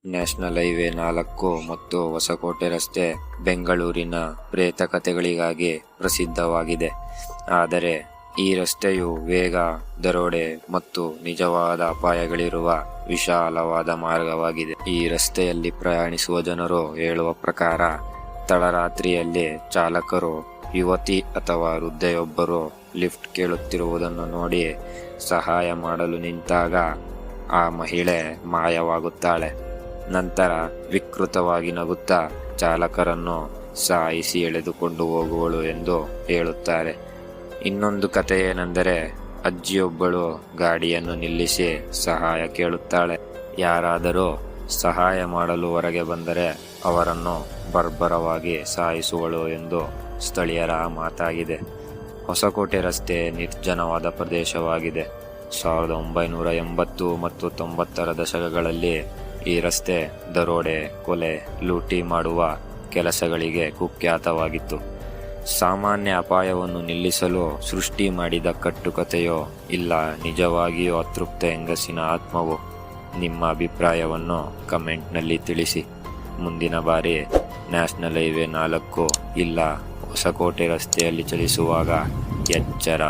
National highway 4 ಮತ್ತು ಹೊಸಕೋಟೆ ರಸ್ತೆ ಬೆಂಗಳೂರಿನ ಪ್ರೇತ ಕಥೆಗಳಿಗಾಗಿ ಪ್ರಸಿದ್ಧವಾಗಿದೆ. ಆದರೆ ಈ ರಸ್ತೆಯು ವೇಗ, ದರೋಡೆ ಮತ್ತು ನಿಜವಾದ ಅಪಾಯಗಳಿರುವ ವಿಶಾಲವಾದ ಮಾರ್ಗವಾಗಿದೆ. ಈ ರಸ್ತೆಯಲ್ಲಿ ಪ್ರಯಾಣಿಸುವ ಜನರು ಹೇಳುವ ಪ್ರಕಾರ ತಡರಾತ್ರಿಯಲ್ಲಿ ಚಾಲಕರು ಯುವತಿ ಅಥವಾ ವೃದ್ಧೆಯೊಬ್ಬರು ಲಿಫ್ಟ್ ಕೇಳುತ್ತಿರುವುದನ್ನು ನೋಡಿ ಸಹಾಯ ಮಾಡಲು ನಿಂತಾಗ ಆ ಮಹಿಳೆ ಮಾಯವಾಗುತ್ತಾಳೆ. ನಂತರ ವಿಕೃತವಾಗಿ ನಗುತ್ತಾ ಚಾಲಕರನ್ನು ಸಾಯಿಸಿ ಎಳೆದುಕೊಂಡು ಹೋಗುವಳು ಎಂದು ಹೇಳುತ್ತಾರೆ. ಇನ್ನೊಂದು ಕಥೆ ಏನೆಂದರೆ, ಅಜ್ಜಿಯೊಬ್ಬಳು ಗಾಡಿಯನ್ನು ನಿಲ್ಲಿಸಿ ಸಹಾಯ ಕೇಳುತ್ತಾಳೆ. ಯಾರಾದರೂ ಸಹಾಯ ಮಾಡಲು ಹೊರಗೆ ಬಂದರೆ ಅವರನ್ನು ಬರ್ಬರವಾಗಿ ಸಾಯಿಸುವಳು ಎಂದು ಸ್ಥಳೀಯರ ಮಾತಾಗಿದೆ. ಹೊಸಕೋಟೆ ರಸ್ತೆ ನಿರ್ಜನವಾದ ಪ್ರದೇಶವಾಗಿದೆ. 1980 ಮತ್ತು 90ರ ದಶಕಗಳಲ್ಲಿ ಈ ರಸ್ತೆ ದರೋಡೆ, ಕೊಲೆ, ಲೂಟಿ ಮಾಡುವ ಕೆಲಸಗಳಿಗೆ ಕುಖ್ಯಾತವಾಗಿತ್ತು. ಸಾಮಾನ್ಯ ಅಪಾಯವನ್ನು ನಿಲ್ಲಿಸಲು ಸೃಷ್ಟಿ ಮಾಡಿದ ಕಟ್ಟುಕತೆಯೋ ಇಲ್ಲ ನಿಜವಾಗಿಯೂ ಅತೃಪ್ತ ಹೆಂಗಸಿನ ಆತ್ಮವೋ? ನಿಮ್ಮ ಅಭಿಪ್ರಾಯವನ್ನು ಕಮೆಂಟ್ನಲ್ಲಿ ತಿಳಿಸಿ. ಮುಂದಿನ ಬಾರಿ ನ್ಯಾಷನಲ್ ಹೈವೇ 4 ಇಲ್ಲ ಹೊಸಕೋಟೆ ರಸ್ತೆಯಲ್ಲಿ ಚಲಿಸುವಾಗ ಎಚ್ಚರ.